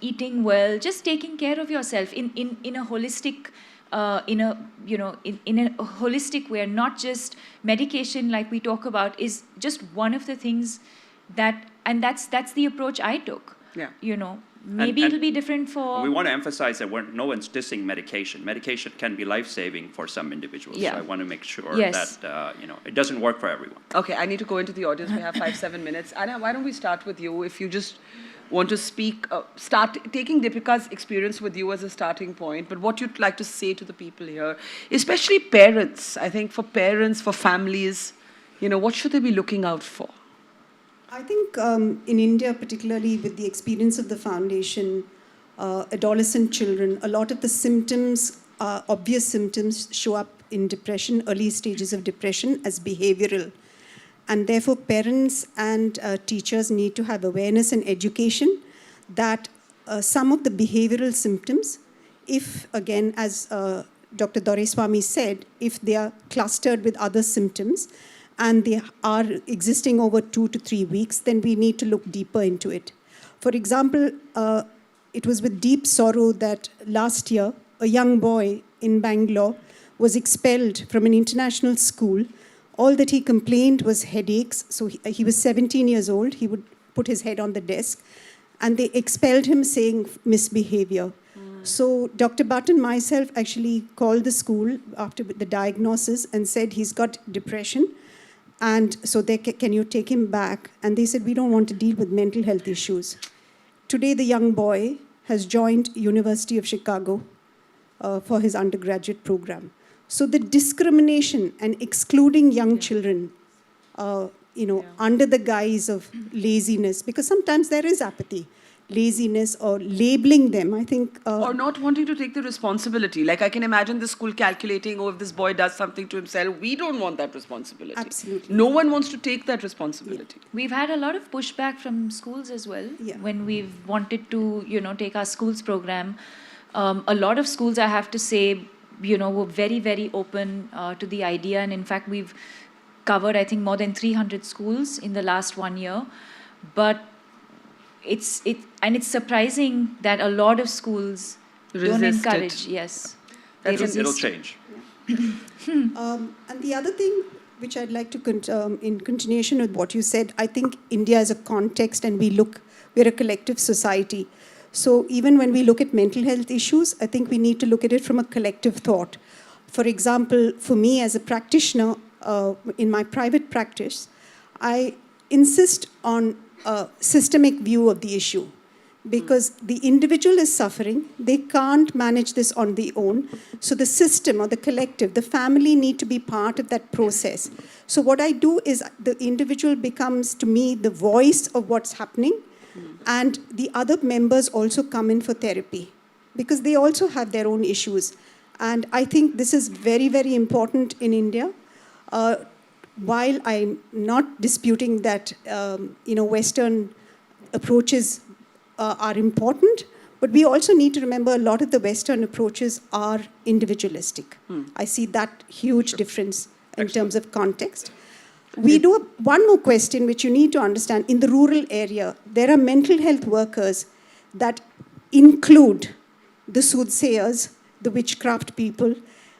Speaker 2: eating well, just taking care of yourself in a holistic, in a holistic way, not just medication like we talk about, is just one of the things that's the approach I took.
Speaker 1: Yeah.
Speaker 2: Maybe
Speaker 3: And
Speaker 2: it'll be different for.
Speaker 3: We want to emphasize that no one's dissing medication. Medication can be life-saving for some individuals.
Speaker 2: Yeah.
Speaker 3: So I want to make sure
Speaker 2: Yes.
Speaker 3: that it doesn't work for everyone.
Speaker 1: Okay, I need to go into the audience. We have 5-7 minutes. Anna, why don't we start with you? If you just want to speak, start taking Deepika's experience with you as a starting point, but what you'd like to say to the people here, especially parents. I think for parents, for families, what should they be looking out for?
Speaker 4: I think in India, particularly with the experience of the foundation, adolescent children, a lot of the symptoms, obvious symptoms, show up in depression, early stages of depression, as behavioral. And therefore, parents and teachers need to have awareness and education that some of the behavioral symptoms, if, again, as Dr. Doreswamy said, if they are clustered with other symptoms, and they are existing over 2 to 3 weeks, then we need to look deeper into it. For example, it was with deep sorrow that last year, a young boy in Bangalore was expelled from an international school. All that he complained was headaches. So he was 17 years old. He would put his head on the desk. And they expelled him saying misbehavior. So Dr. Bhatt and myself actually called the school after the diagnosis and said he's got depression. And so can you take him back? And they said, we don't want to deal with mental health issues. Today, the young boy has joined University of Chicago for his undergraduate program. So the discrimination and excluding young children, under the guise of laziness, because sometimes there is apathy, laziness, or labeling them, I think.
Speaker 1: Or not wanting to take the responsibility. Like I can imagine the school calculating, if this boy does something to himself, we don't want that responsibility.
Speaker 4: Absolutely.
Speaker 1: No one wants to take that responsibility.
Speaker 2: We've had a lot of pushback from schools as well.
Speaker 4: Yeah.
Speaker 2: When we've wanted to, take our schools program. A lot of schools, I have to say, were very, very open to the idea. And in fact, we've covered, I think, more than 300 schools in the last 1 year. But it's surprising that a lot of schools don't
Speaker 1: Resist
Speaker 2: encourage.
Speaker 1: it.
Speaker 2: Yes. They
Speaker 3: It'll
Speaker 2: resist.
Speaker 3: change.
Speaker 4: And the other thing which I'd like to, in continuation with what you said, I think India is a context and we're a collective society. So even when we look at mental health issues, I think we need to look at it from a collective thought. For example, for me as a practitioner, in my private practice, I insist on a systemic view of the issue. Because the individual is suffering, they can't manage this on their own. So the system or the collective, the family need to be part of that process. So what I do is the individual becomes, to me, the voice of what's happening. And the other members also come in for therapy because they also have their own issues. And I think this is very, very important in India. While I'm not disputing that, Western approaches are important, but we also need to remember a lot of the Western approaches are individualistic. I see that huge difference in terms of context. We do one more question which you need to understand. In the rural area, there are mental health workers that include the soothsayers, the witchcraft people,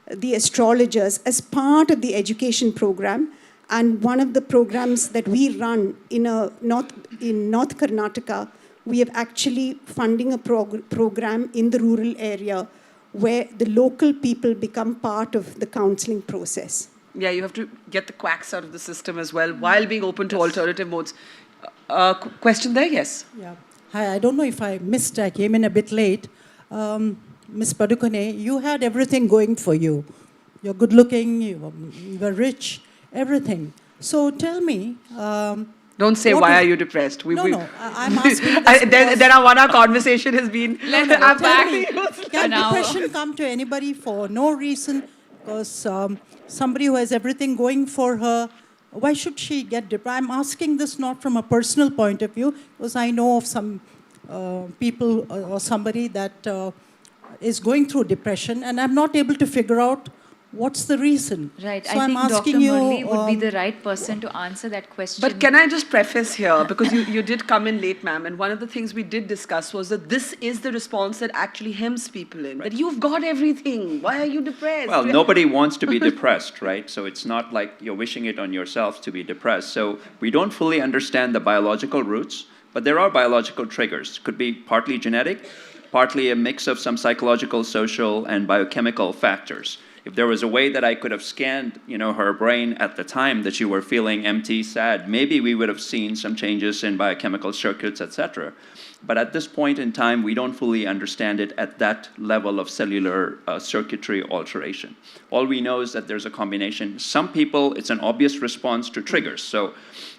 Speaker 4: the astrologers as part of the education program. And one of the programs that we run in North Karnataka, we are actually funding a program in the rural area where the local people become part of the counseling process.
Speaker 1: Yeah, you have to get the quacks out of the system as well while being open to alternative modes. Question there? Yes.
Speaker 5: Yeah. Hi, I don't know if I missed, I came in a bit late. Ms. Padukone, you had everything going for you. You're good looking, you were rich, everything. So tell me.
Speaker 1: Don't say why are you depressed.
Speaker 5: No, I'm asking this
Speaker 1: then our 1 hour conversation has been
Speaker 5: Can
Speaker 2: An hour.
Speaker 5: depression come to anybody for no reason? Because somebody who has everything going for her, why should she get depressed? I'm asking this not from a personal point of view, because I know of some people or somebody that is going through depression, and I'm not able to figure out what's the reason.
Speaker 2: Right.
Speaker 5: So
Speaker 2: I
Speaker 5: I'm
Speaker 2: think Dr.
Speaker 5: asking you,
Speaker 2: Murli would be the right person to answer that question.
Speaker 1: But can I just preface here, because you did come in late, ma'am, and one of the things we did discuss was that this is the response that actually hems people in, that you've got everything, why are you depressed?
Speaker 3: Well, nobody wants to be depressed, right? So it's not like you're wishing it on yourself to be depressed. So we don't fully understand the biological roots, but there are biological triggers. Could be partly genetic, partly a mix of some psychological, social, and biochemical factors. If there was a way that I could have scanned, her brain at the time that you were feeling empty, sad, maybe we would have seen some changes in biochemical circuits, etc. But at this point in time, we don't fully understand it at that level of cellular circuitry alteration. All we know is that there's a combination. Some people, it's an obvious response to triggers. So,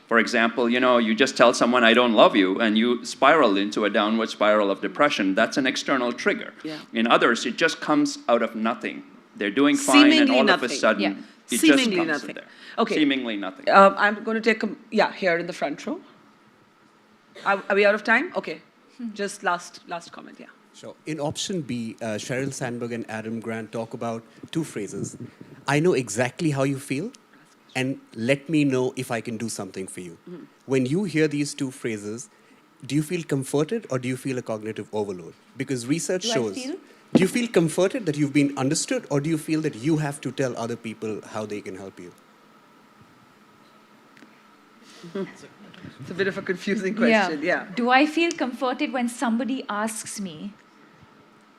Speaker 3: for example, you just tell someone, I don't love you, and you spiral into a downward spiral of depression. That's an external trigger.
Speaker 1: Yeah.
Speaker 3: In others, it just comes out of nothing. They're doing fine,
Speaker 1: Seemingly
Speaker 3: and all
Speaker 1: nothing.
Speaker 3: of a sudden,
Speaker 2: Yeah.
Speaker 3: it
Speaker 1: Seemingly
Speaker 3: just comes
Speaker 1: nothing.
Speaker 3: there.
Speaker 1: Okay.
Speaker 3: Seemingly nothing.
Speaker 1: I'm going to take here in the front row. Are we out of time? Okay. Just last comment, yeah.
Speaker 6: Sure. In option B, Sheryl Sandberg and Adam Grant talk about two phrases. I know exactly how you feel, and let me know if I can do something for you. Mm-hmm. When you hear these two phrases, do you feel comforted or do you feel a cognitive overload? Because research shows... Do you feel comforted that you've been understood, or do you feel that you have to tell other people how they can help you?
Speaker 1: It's a bit of a confusing question, yeah.
Speaker 2: Do I feel comforted when somebody asks me?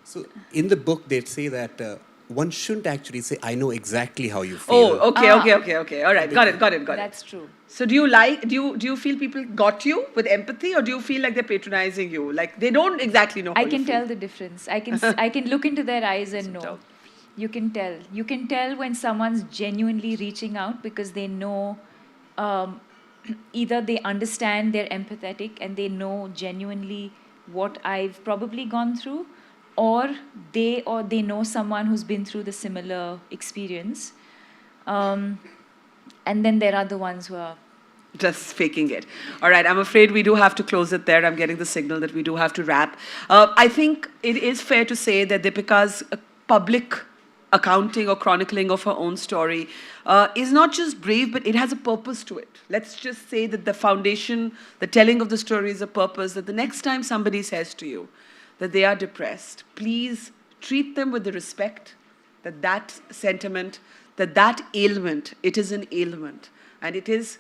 Speaker 6: So in the book, they say that one shouldn't actually say, I know exactly how you feel.
Speaker 1: Oh, okay. All right, got it.
Speaker 2: That's true.
Speaker 1: So do you feel people got you with empathy, or do you feel like they're patronizing you? Like they don't exactly know how
Speaker 2: I
Speaker 1: you
Speaker 2: can
Speaker 1: feel?
Speaker 2: tell the difference. I can look into their eyes and know. You can tell. You can tell when someone's genuinely reaching out because they know, either they understand, they're empathetic, and they know genuinely what I've probably gone through, or they know someone who's been through the similar experience. And then there are the ones who are
Speaker 1: just faking it. All right, I'm afraid we do have to close it there. I'm getting the signal that we do have to wrap. I think it is fair to say that Deepika's public accounting or chronicling of her own story is not just brave, but it has a purpose to it. Let's just say that the foundation, the telling of the story is a purpose, that the next time somebody says to you that they are depressed, please treat them with the respect that sentiment, that ailment, it is an ailment. And it is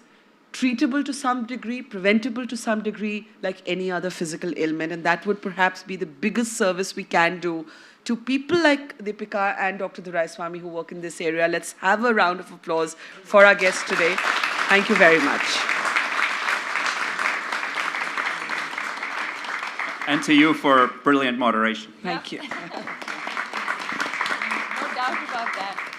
Speaker 1: treatable to some degree, preventable to some degree, like any other physical ailment. And that would perhaps be the biggest service we can do to people like Deepika and Dr. Duraiswamy who work in this area. Let's have a round of applause for our guests today. Thank you very much.
Speaker 3: And to you for brilliant moderation.
Speaker 1: Thank you.
Speaker 2: no doubt about that.